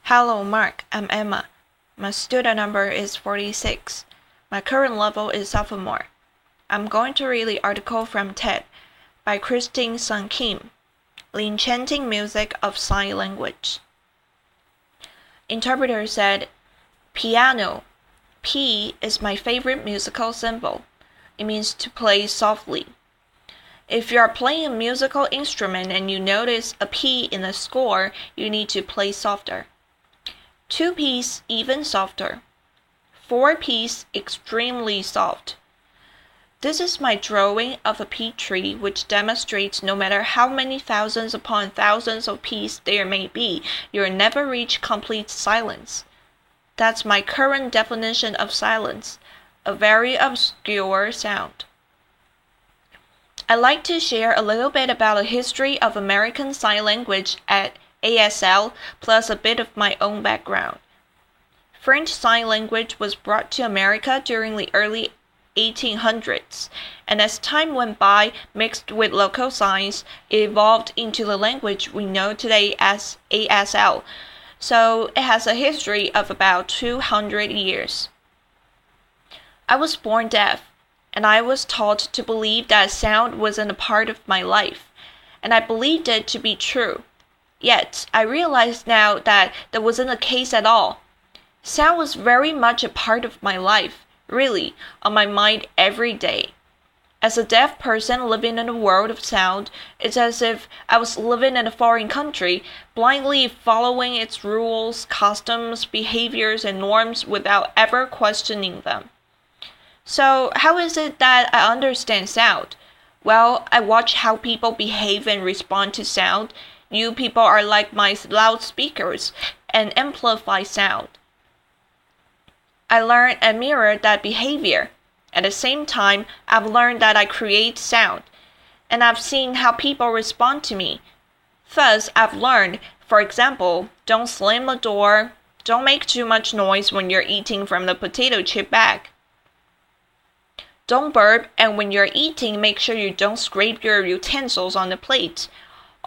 Hello, Mark. I'm Emma. My student number is 46. My current level is sophomore. I'm going to read the article from TED by Christine Sun Kim, The Enchanting Music of Sign Language. Interpreter said, Piano. P is my favorite musical symbol. It means to play softly. If you are playing a musical instrument and you notice a P in the score, you need to play softer. 2 Ps even softer. 4 Ps extremely soft. This is my drawing of a P tree, which demonstrates no matter how many thousands upon thousands of Ps there may be, you'll never reach complete silence. That's my current definition of silence, a very obscure sound. I'd like to share a little bit about the history of American Sign Language at ASL, plus a bit of my own background. French Sign Language was brought to America during the early 1800s, and as time went by, mixed with local signs, it evolved into the language we know today as ASL, so it has a history of about 200 years. I was born deaf, and I was taught to believe that sound wasn't a part of my life, and I believed it to be true. Yet, I realize now that wasn't the case at all. Sound was very much a part of my life, really, on my mind every day. As a deaf person living in a world of sound, it's as if I was living in a foreign country, blindly following its rules, customs, behaviors, and norms without ever questioning them. So, how is it that I understand sound? Well, I watch how people behave and respond to sound. You people are like my loudspeakers and amplify sound. I learn and mirror that behavior. At the same time, I've learned that I create sound, and I've seen how people respond to me. Thus, I've learned, for example, don't slam the door, don't make too much noise when you're eating from the potato chip bag. Don't burp, and when you're eating, make sure you don't scrape your utensils on the plate.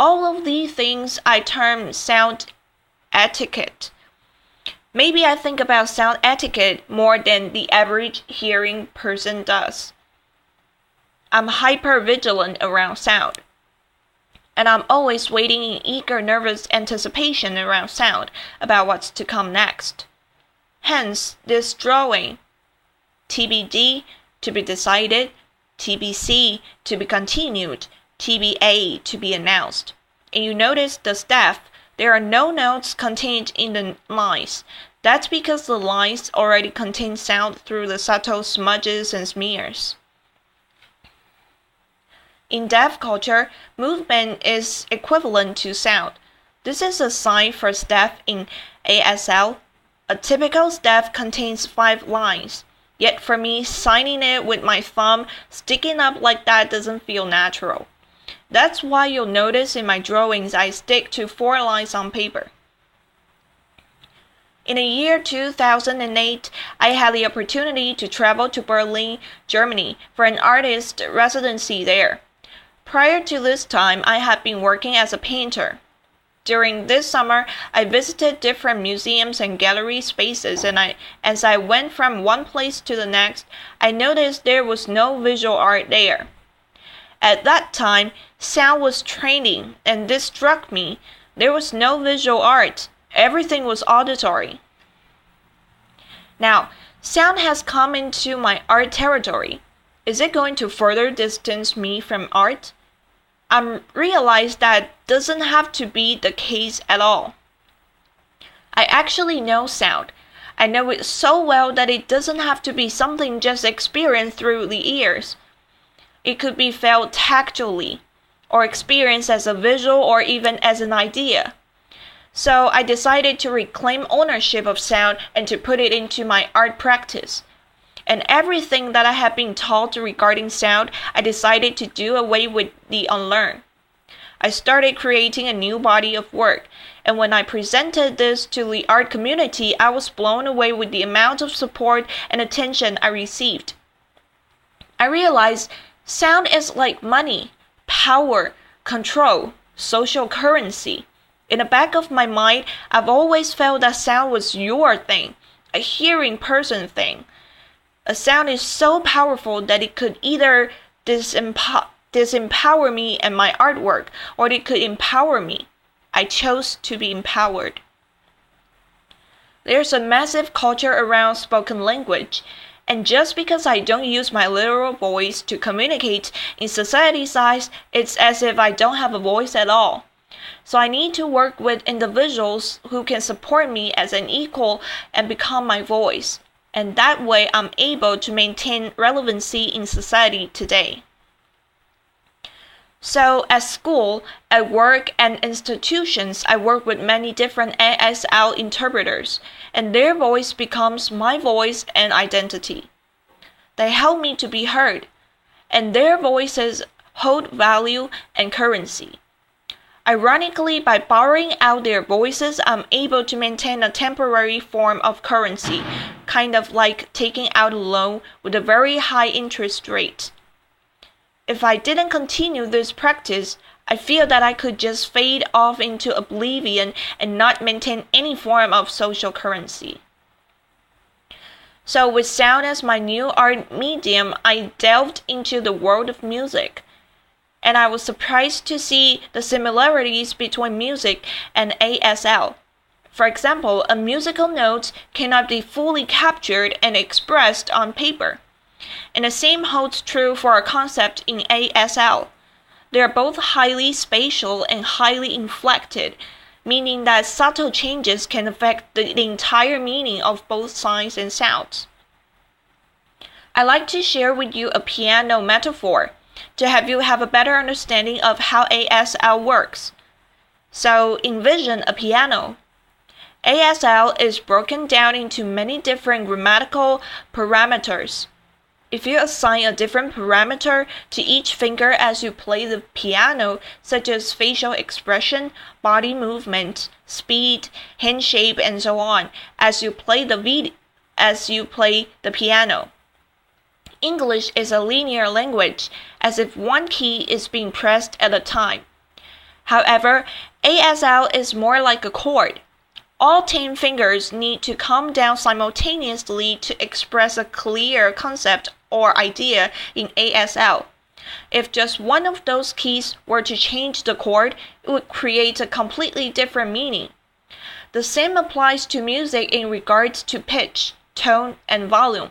All of these things I term sound etiquette. Maybe I think about sound etiquette more than the average hearing person does. I'm hyper-vigilant around sound. And I'm always waiting in eager, nervous anticipation around sound about what's to come next. Hence, this drawing. TBD, to be decided. TBC, to be continued. TBA, to be announced. And you notice the staff, there are no notes contained in the lines. That's because the lines already contain sound through the subtle smudges and smears. In deaf culture, movement is equivalent to sound. This is a sign for staff in ASL. A typical staff contains 5 lines. Yet for me, signing it with my thumb sticking up like that doesn't feel natural. That's why you'll notice in my drawings I stick to 4 lines on paper. In the year 2008, I had the opportunity to travel to Berlin, Germany for an artist residency there. Prior to this time, I had been working as a painter. During this summer, I visited different museums and gallery spaces, and as I went from one place to the next, I noticed there was no visual art there. At that time, sound was trending, and this struck me. There was no visual art. Everything was auditory. Now, sound has come into my art territory. Is it going to further distance me from art? I realized that doesn't have to be the case at all. I actually know sound. I know it so well that it doesn't have to be something just experienced through the ears. It could be felt tactily, or experienced as a visual or even as an idea. So I decided to reclaim ownership of sound and to put it into my art practice. And everything that I had been taught regarding sound, I decided to do away with the unlearned. I started creating a new body of work, and when I presented this to the art community, I was blown away with the amount of support and attention I received. I realized sound is like money, power, control, social currency. In the back of my mind, I've always felt that sound was your thing, a hearing person thing. A sound is so powerful that it could either disempower me and my artwork, or it could empower me. I chose to be empowered. There's a massive culture around spoken language, and just because I don't use my literal voice to communicate in society's eyes, it's as if I don't have a voice at all. So I need to work with individuals who can support me as an equal and become my voice, and that way I'm able to maintain relevancy in society today. So at school, at work, and institutions, I work with many different ASL interpreters, and their voice becomes my voice and identity. They help me to be heard, and their voices hold value and currency. Ironically, by borrowing out their voices, I'm able to maintain a temporary form of currency, kind of like taking out a loan with a very high interest rate. If I didn't continue this practice, I feel that I could just fade off into oblivion and not maintain any form of social currency. So with sound as my new art medium, I delved into the world of music. And I was surprised to see the similarities between music and ASL. For example, a musical note cannot be fully captured and expressed on paper. And the same holds true for a concept in ASL. They are both highly spatial and highly inflected, meaning that subtle changes can affect the entire meaning of both signs and sounds. I'd like to share with you a piano metaphor to have you have a better understanding of how ASL works. So envision a piano. ASL is broken down into many different grammatical parameters. If you assign a different parameter to each finger as you play the piano, such as facial expression, body movement, speed, hand shape, and so on, as you play the piano. English is a linear language, as if one key is being pressed at a time. However, ASL is more like a chord. All 10 fingers need to come down simultaneously to express a clear concept or idea in ASL. If just one of those keys were to change the chord, it would create a completely different meaning. The same applies to music in regards to pitch, tone, and volume.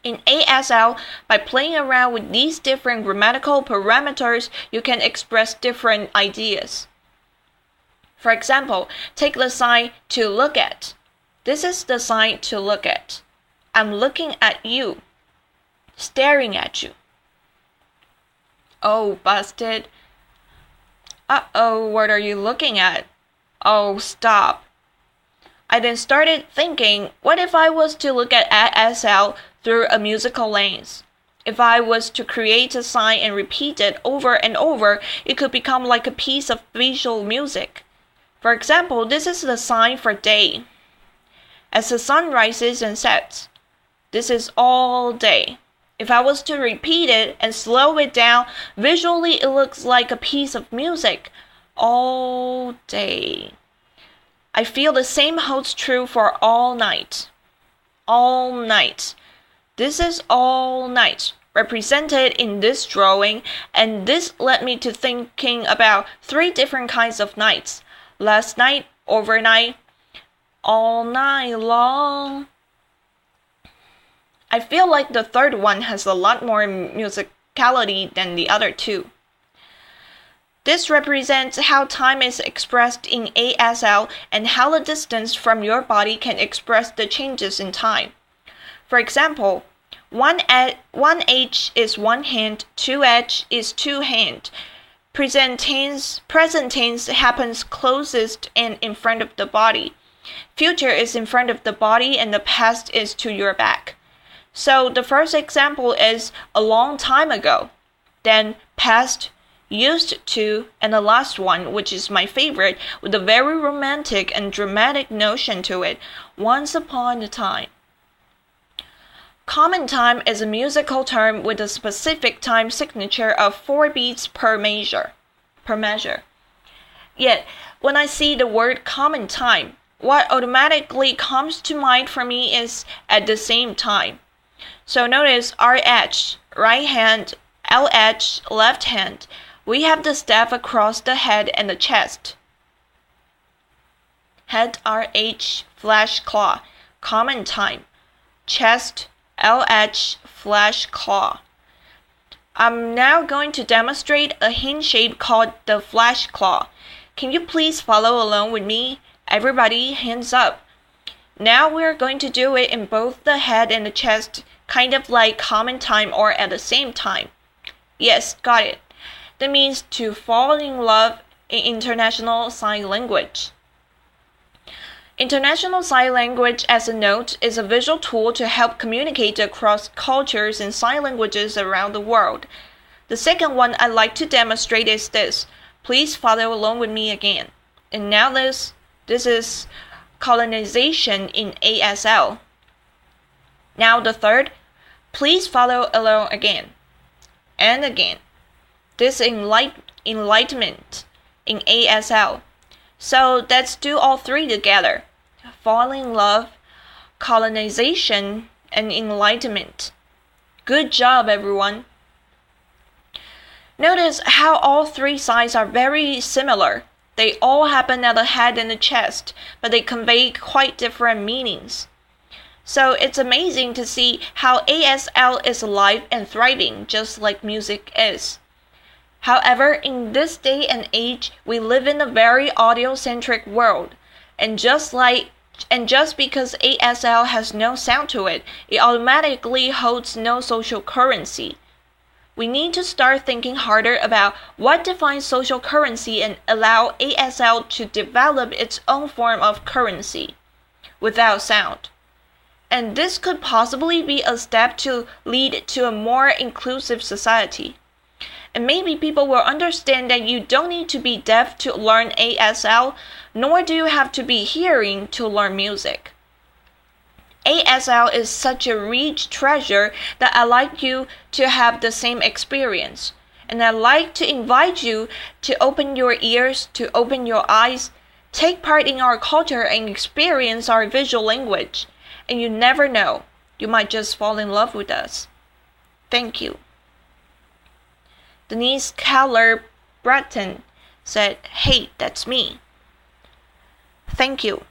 In ASL, by playing around with these different grammatical parameters, you can express different ideas. For example, take the sign to look at. This is the sign to look at. I'm looking at you. Staring at you. Oh, busted. Uh-oh, what are you looking at? Oh, stop. I then started thinking, what if I was to look at ASL through a musical lens? If I was to create a sign and repeat it over and over, it could become like a piece of visual music. For example, this is the sign for day. As the sun rises and sets, this is all day. If I was to repeat it and slow it down, visually it looks like a piece of music all day. I feel the same holds true for all night. All night. This is all night, represented in this drawing, and this led me to thinking about 3 different kinds of nights. Last night, overnight, all night long. I feel like the third one has a lot more musicality than the other 2. This represents how time is expressed in ASL and how the distance from your body can express the changes in time. For example, 1H is 1 hand, 2H is 2 hand. Present tense happens closest and in front of the body. Future is in front of the body and the past is to your back. So the first example is a long time ago, then past, used to, and the last one, which is my favorite, with a very romantic and dramatic notion to it, once upon a time. Common time is a musical term with a specific time signature of 4 beats per measure. Yet, When I see the word common time, what automatically comes to mind for me is at the same time. So notice RH, right hand, LH, left hand. We have the step across the head and the chest. Head RH, flash claw, common time. Chest, LH, flash claw. I'm now going to demonstrate a hand shape called the flash claw. Can you please follow along with me? Everybody, hands up. Now we're going to do it in both the head and the chest, kind of like common time or at the same time. Yes, got it. That means to fall in love in International Sign Language. International Sign Language, as a note, is a visual tool to help communicate across cultures and sign languages around the world. The second one I'd like to demonstrate is this. Please follow along with me again. And now this is colonization in ASL. Now the third, please follow along again and again. This enlightenment in ASL. So let's do all three together. Fall in love, colonization, and enlightenment. Good job, everyone. Notice how all three sides are very similar. They all happen at the head and the chest, but they convey quite different meanings. So it's amazing to see how ASL is alive and thriving, just like music is. However, in this day and age, we live in a very audio-centric world, and just because ASL has no sound to it, it automatically holds no social currency. We need to start thinking harder about what defines social currency and allow ASL to develop its own form of currency without sound. And this could possibly be a step to lead to a more inclusive society. And maybe people will understand that you don't need to be deaf to learn ASL, nor do you have to be hearing to learn music. ASL is such a rich treasure that I'd like you to have the same experience. And I'd like to invite you to open your ears, to open your eyes, take part in our culture and experience our visual language. And you never know, you might just fall in love with us. Thank you. Denise Keller Breton said, "Hey, that's me." Thank you.